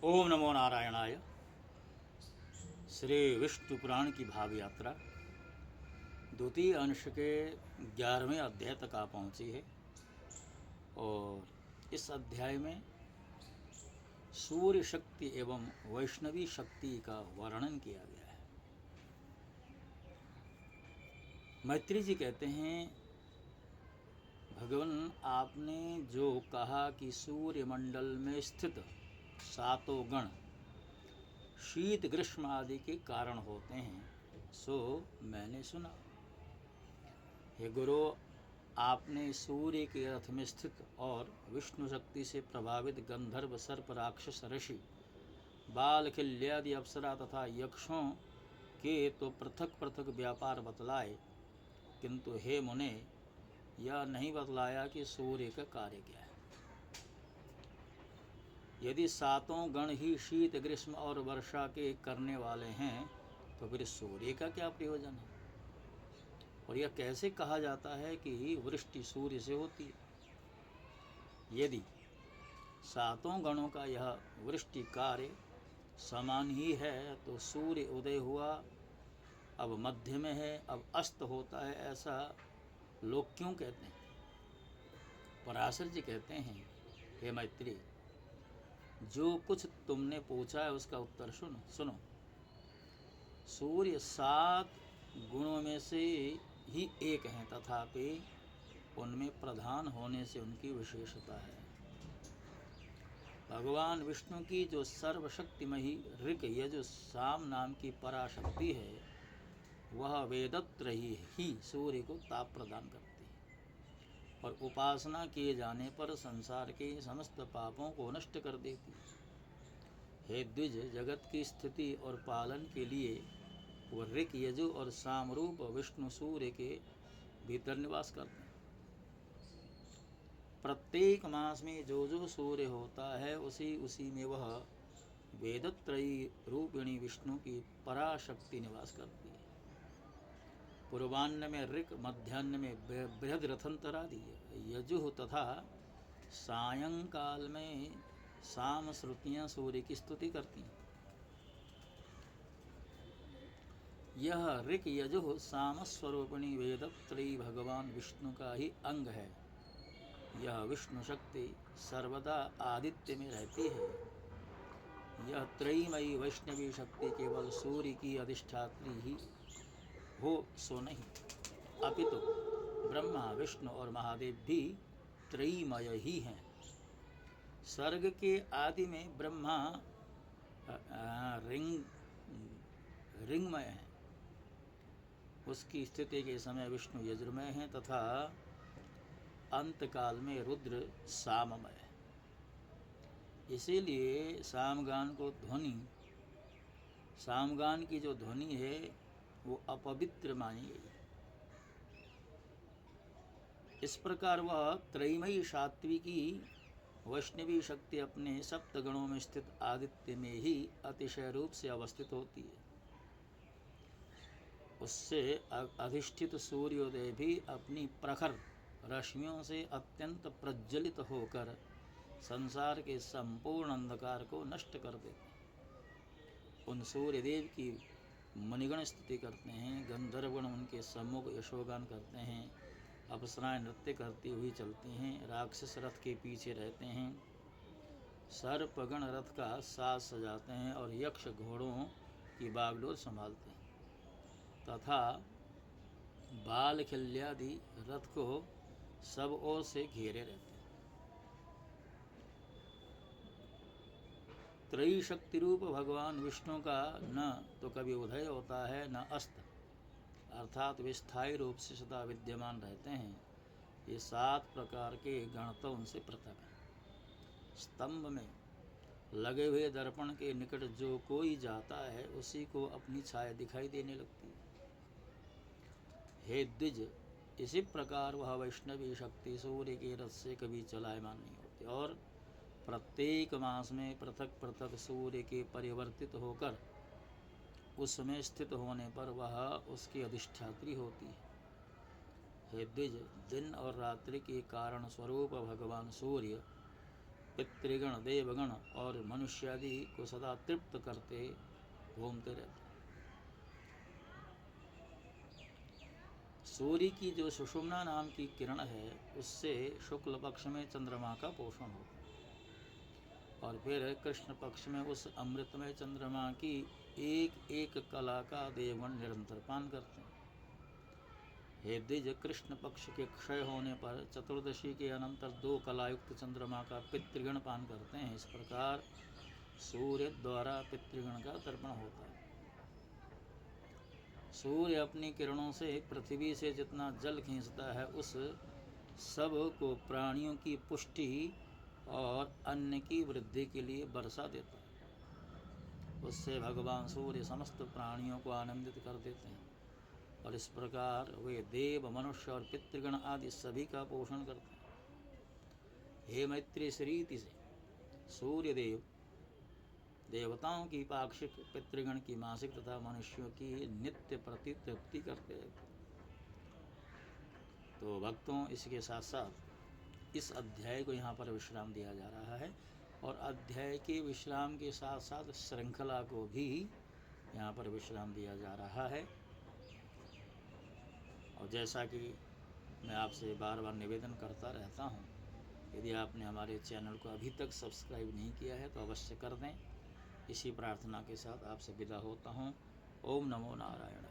ओम नमो नारायणाय। श्री विष्णु पुराण की भाव यात्रा द्वितीय अंश के 11वें अध्याय तक आ पहुँची है और इस अध्याय में सूर्य शक्ति एवं वैष्णवी शक्ति का वर्णन किया गया है। मैत्री जी कहते हैं, भगवान आपने जो कहा कि सूर्य मंडल में स्थित सातों गण शीत ग्रीष्म आदि के कारण होते हैं, सो मैंने सुना। हे गुरु, आपने सूर्य के रथ में स्थित और विष्णु शक्ति से प्रभावित गंधर्व, सर्प, राक्षस, ऋषि, बाल, खिल्यादि अप्सरा तथा यक्षों के तो पृथक पृथक व्यापार बतलाए, किंतु हे मुने, यह नहीं बतलाया कि सूर्य का कार्य क्या है। यदि सातों गण ही शीत ग्रीष्म और वर्षा के करने वाले हैं, तो फिर सूर्य का क्या प्रयोजन है। और यह कैसे कहा जाता है कि वृष्टि सूर्य से होती है। यदि सातों गणों का यह वृष्टि कार्य समान ही है, तो सूर्य उदय हुआ, अब मध्य में है, अब अस्त होता है, ऐसा लोग क्यों कहते हैं। पराशर जी कहते हैं, हे मैत्री, जो कुछ तुमने पूछा है उसका उत्तर सुनो। सूर्य 7 गुणों में से ही एक हैं, तथापि उनमें प्रधान होने से उनकी विशेषता है। भगवान विष्णु की जो सर्वशक्तिमयी ऋक यजु साम नाम की पराशक्ति है, वह वेदत्रयी ही सूर्य को ताप प्रदान करती है और उपासना किए जाने पर संसार के समस्त पापों को नष्ट कर देती है। हे द्विज, जगत की स्थिति और पालन के लिए वह ऋक यजु और सामरूप विष्णु सूर्य के भीतर निवास करते हैं। प्रत्येक मास में जो जो सूर्य होता है, उसी में वह वेदत्रयी रूपिणी विष्णु की पराशक्ति निवास करती है। पूर्वान्न में ऋक, मध्यान्ह में बृहद रथंतरादि यजु तथा सायंकाल में साम श्रुतियाँ सूर्य की स्तुति करती हैं। यह ऋक यजु साम स्वरूपिणी वेदत्रयी भगवान विष्णु का ही अंग है। यह विष्णु शक्ति सर्वदा आदित्य में रहती है। यह त्रयीमयी वैष्णवी शक्ति केवल सूर्य की अधिष्ठात्री ही हो सो नहीं, अपितु ब्रह्मा, विष्णु और महादेव भी त्रयीमय ही हैं। सर्ग के आदि में ब्रह्मा रिंगमय है, उसकी स्थिति के समय विष्णु यजुर्मय हैं तथा अंतकाल में रुद्र साममय है। इसीलिए सामगान की जो ध्वनि है वो अपवित्र मानी गई। इस प्रकार वह त्रयीमयी सात्विकी वैष्णवी शक्ति अपने सप्तगणों में स्थित आदित्य में ही अतिशय रूप से अवस्थित होती है। उससे अधिष्ठित सूर्योदय भी अपनी प्रखर रश्मियों से अत्यंत प्रज्वलित होकर संसार के संपूर्ण अंधकार को नष्ट कर देते हैं। उन सूर्यदेव की मुनिगण स्तुति करते हैं, गंधर्वगण उनके सम्मुख यशोगान करते हैं, अप्सराएं नृत्य करती हुई चलती हैं, राक्षस रथ के पीछे रहते हैं, सर्पगण रथ का साज सजाते हैं और यक्ष घोड़ों की बागडोर संभालते हैं तथा बाल खिल्यादि रथ को सब ओर से घेरे रहते हैं। त्रयी शक्ति रूप भगवान विष्णु का न तो कभी उदय होता है न अस्त, अर्थात वे स्थायी रूप से सदा विद्यमान रहते हैं। ये 7 प्रकार के गण तो उनसे पृथक हैं। स्तंभ में लगे हुए दर्पण के निकट जो कोई जाता है, उसी को अपनी छाया दिखाई देने लगती है। हे द्विज, इसी प्रकार वह वैष्णवी शक्ति सूर्य के रथ से कभी चलायमान नहीं होती और प्रत्येक मास में पृथक पृथक सूर्य के परिवर्तित होकर उसमें स्थित होने पर वह उसकी अधिष्ठात्री होती है। हे द्विज, दिन और रात्रि के कारण स्वरूप भगवान सूर्य पितृगण, देवगण और मनुष्य आदि को सदा तृप्त करते घूमते रहते। सूर्य की जो सुषुम्ना नाम की किरण है उससे शुक्ल पक्ष में चंद्रमा का पोषण होता है और फिर कृष्ण पक्ष में उस अमृतमय चंद्रमा की एक एक कला का देवगण निरंतर पान करते हैं। हे द्विज, कृष्ण पक्ष के क्षय होने पर चतुर्दशी के अनंतर 2 कलायुक्त चंद्रमा का पितृगण पान करते हैं। इस प्रकार सूर्य द्वारा पितृगण का तर्पण होता है। सूर्य अपनी किरणों से पृथ्वी से जितना जल खींचता है उस सब को प्राणियों की पुष्टि और अन्न की वृद्धि के लिए बरसा देता है। उससे भगवान सूर्य समस्त प्राणियों को आनंदित कर देते हैं और इस प्रकार वे देव, मनुष्य और पितृगण आदि सभी का पोषण करते हैं। हे मैत्री, इस रीति से सूर्य देव देवताओं की पाक्षिक, पितृगण की मासिक तथा मनुष्यों की नित्य प्रति तृप्ति करते रहते। तो भक्तों, इसके साथ साथ इस अध्याय को यहाँ पर विश्राम दिया जा रहा है और अध्याय के विश्राम के साथ साथ श्रृंखला को भी यहाँ पर विश्राम दिया जा रहा है। और जैसा कि मैं आपसे बार बार निवेदन करता रहता हूँ, यदि आपने हमारे चैनल को अभी तक सब्सक्राइब नहीं किया है तो अवश्य कर दें। इसी प्रार्थना के साथ आपसे विदा होता हूँ। ओम नमो नारायण।